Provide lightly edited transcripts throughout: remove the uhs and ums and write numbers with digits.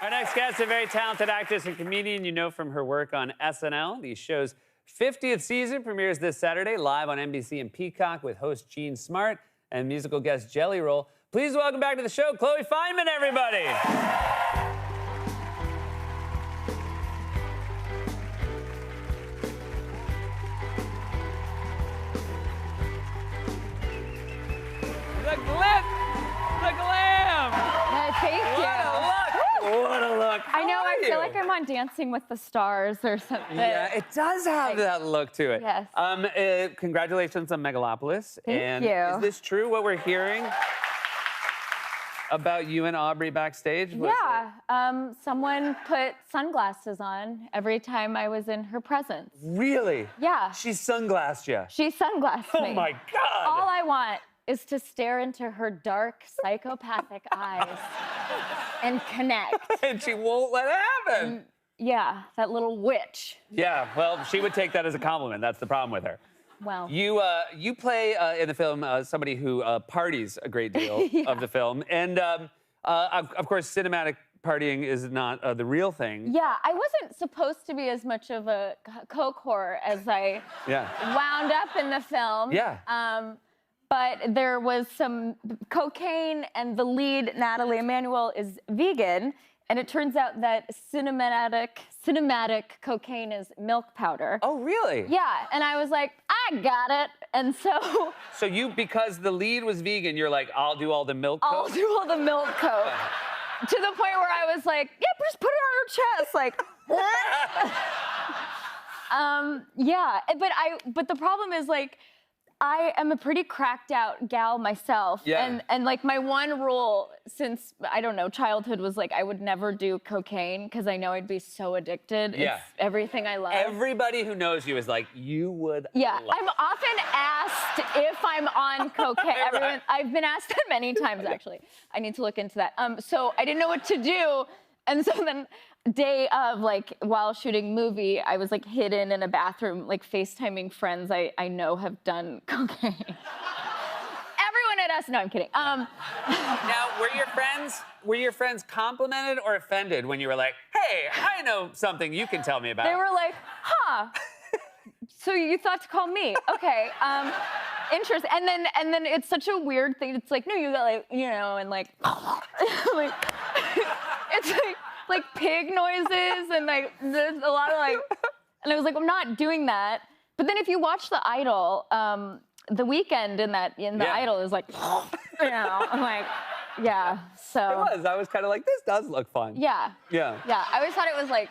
Our next guest, a very talented actress and comedian you know from her work on SNL. The show's 50th season premieres this Saturday live on NBC and Peacock with host Jean Smart and musical guest Jelly Roll. Please welcome back to the show, Chloe Fineman, everybody. The glitz! The glam! Thank you. What a look! I know, How are I feel you? like I'm on Dancing with the Stars or something. Yeah, it does have that look to it. Yes. Congratulations on Megalopolis. Thank you. Is this true, what we're hearing about you and Aubrey backstage? Someone put sunglasses on every time I was in her presence. Really? Yeah. She sunglassed you. She sunglassed me. Oh, my God. All I want is to stare into her dark, psychopathic eyes and connect. And she won't let it happen. Yeah, that little witch. Yeah, well, she would take that as a compliment. That's the problem with her. Well. You play in the film somebody who parties a great deal of the film. And, of course, cinematic partying is not the real thing. Yeah, I wasn't supposed to be as much of a coke whore as I wound up in the film. Yeah. But there was some cocaine, and the lead, Natalie Emanuel, is vegan. And it turns out that cinematic cocaine is milk powder. Oh, really? Yeah, and I was like, I got it. And so... So you, because the lead was vegan, you're like, I'll do all the milk coke? I'll do all the milk coke. To the point where I was like, yeah, just put it on her chest. Like, yeah, but the problem is, like, I am a pretty cracked out gal myself. Yeah. And like my one rule since, I don't know, childhood was like I would never do cocaine because I know I'd be so addicted. Yeah. It's everything I love. Everybody who knows you is like, you would Yeah, love I'm often asked if I'm on cocaine. Right. I've been asked that many times, actually. I need to look into that. So I didn't know what to do. And so then day of, like, while shooting movie, I was, like, hidden in a bathroom, like, FaceTiming friends I know have done cocaine. Everyone at us, no, I'm kidding. Now, were your friends complimented or offended when you were like, hey, I know something you can tell me about? They were like, huh, so you thought to call me? Okay, interesting. And then it's such a weird thing. It's like, no, you got, like, you know, and like, like, it's like pig noises and like there's a lot of like, and I was like, I'm not doing that. But then if you watch The Idol, The Weeknd in The Idol is like, you know, I'm like, yeah. So It was. I was kind of like, this does look fun. Yeah. Yeah. Yeah. I always thought it was like,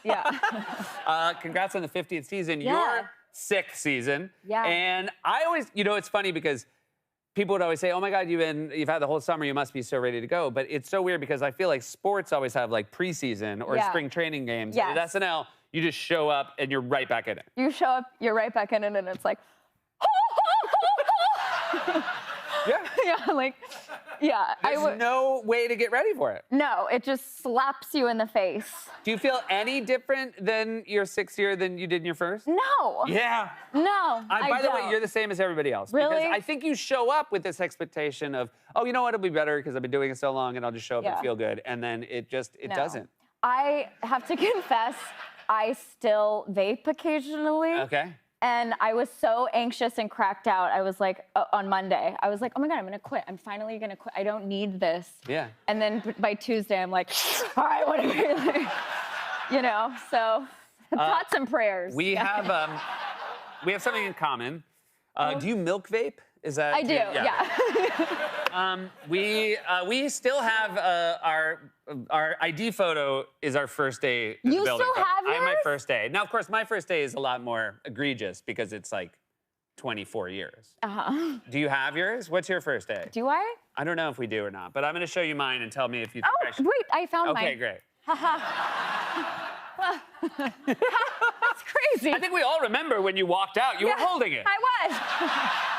yeah. Congrats on the 50th season. Yeah. Your 6th season. Yeah. And I always, you know, it's funny because people would always say, oh my God, you've had the whole summer, you must be so ready to go. But it's so weird because I feel like sports always have like preseason or spring training games. Yes. And at SNL, you just show up and you're right back in it. You show up, you're right back in it, and it's like, Yeah. like, yeah. There's no way to get ready for it. No, it just slaps you in the face. Do you feel any different than your 6th year than you did in your first? No. Yeah. No. By the way, don't. you're the same as everybody else. Really? Because I think you show up with this expectation of, oh, you know what, it'll be better because I've been doing it so long and I'll just show up and feel good. And then it No. doesn't. I have to confess, I still vape occasionally. Okay. And I was so anxious and cracked out. I was like, on Monday, I was like, oh my God, I'm gonna quit. I'm finally gonna quit. I don't need this. Yeah. And then by Tuesday, I'm like, all right, whatever. You know, so thoughts and prayers. We have something in common. Do you milk vape? Is that? I do, yeah. We still have our ID photo is our first day. at the You building. still have I have my yours? first day. Now, of course, my first day is a lot more egregious because it's like 24 years. Uh-huh. Do you have yours? What's your first day? Do I? I don't know if we do or not, but I'm going to show you mine and tell me if you think I Oh, should. wait, I found mine. Okay, great. That's crazy. I think we all remember when you walked out, you were holding it. I was.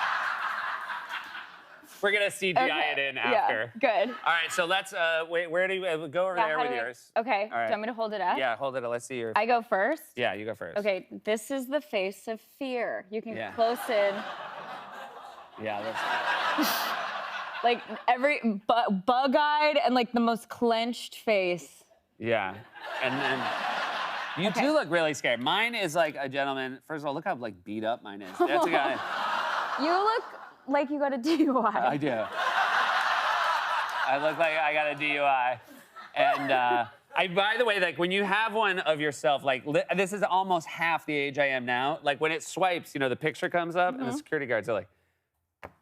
We're going to CGI it in after. Yeah, good. All right, so let's, wait, where do you go over there how with do I- yours? Okay, All right. do you want me to hold it up? Yeah, hold it. Let's see your. I go first? Yeah, you go first. Okay, this is the face of fear. You can Yeah. get close in. Yeah, like bug-eyed and like the most clenched face. Yeah. And then you do look really scared. Mine is like a gentleman. First of all, look how like beat up mine is. That's a guy. You look like you got a DUI. I do. I look like I got a DUI. And by the way, like when you have one of yourself, like this is almost half the age I am now. Like when it swipes, you know, the picture comes up and the security guards are like,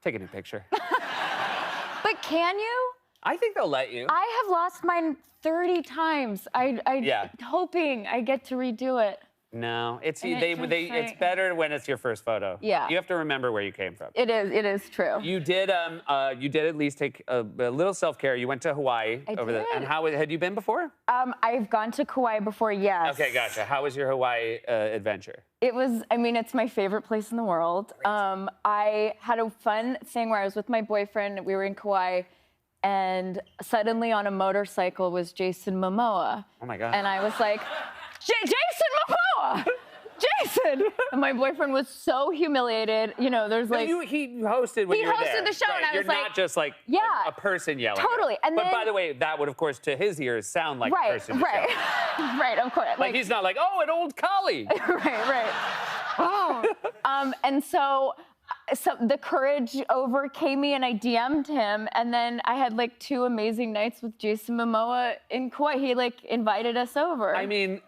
take a new picture. But can you? I think they'll let you. I have lost mine 30 times. Yeah. Hoping I get to redo it. No, it's And it's better when it's your first photo. Yeah. You have to remember where you came from. It is true. You did at least take a little self-care. You went to Hawaii I over did. and how had you been before? I've gone to Kauai before, yes. Okay, gotcha. How was your Hawaii adventure? It was, I mean, it's my favorite place in the world. I had a fun thing where I was with my boyfriend. We were in Kauai, and suddenly on a motorcycle was Jason Momoa. Oh my God. And I was like, Jason Momoa! Jason! And my boyfriend was so humiliated. You know, there's like... He hosted when you were there. He hosted the show, right. and I was You're like... not just like yeah, a person yelling. totally. And but then, by the way, that would, of course, to his ears, sound like a person right, shouting. right, of course. Like he's not like, oh, an old colleague. right. Oh. And so the courage overcame me, and I DM'd him, and then I had like 2 amazing nights with Jason Momoa in Kauai. He like invited us over. I mean,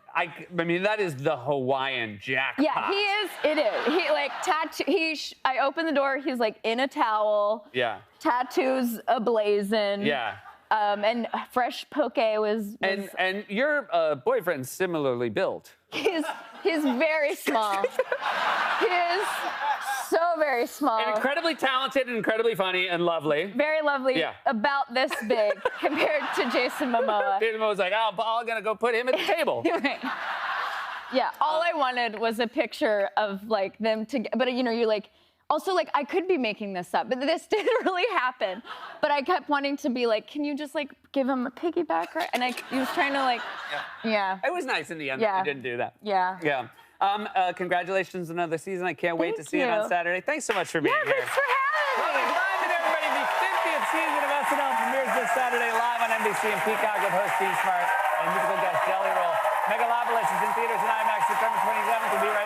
that is the Hawaiian jackpot. Yeah, he is. It is. He like I opened the door. He's like in a towel. Yeah. Tattoos ablazing. Yeah. And fresh poke was And your boyfriend's similarly built. He's very small. He is so very small. And incredibly talented and incredibly funny and lovely. Very lovely. Yeah. About this big compared to Jason Momoa. Jason Momoa's like, oh, I'm gonna go put him at the table. Right. Yeah, all I wanted was a picture of like them together. But you know, you're like, also like I could be making this up, but this didn't really happen. But I kept wanting to be like, can you just like give him a piggyback? And he was trying to like, yeah. It was nice in the end. Yeah. You didn't do that. Yeah. Yeah. Congratulations on another season. I can't wait to see it on Saturday. Thanks so much for being here. Thanks for having me. Remind everybody, the 50th season of SNL premieres this Saturday live on NBC and Peacock with host Gene Smart and musical guest Jelly Roll. Megalopolis is in theaters and IMAX September 27th. We'll be right back.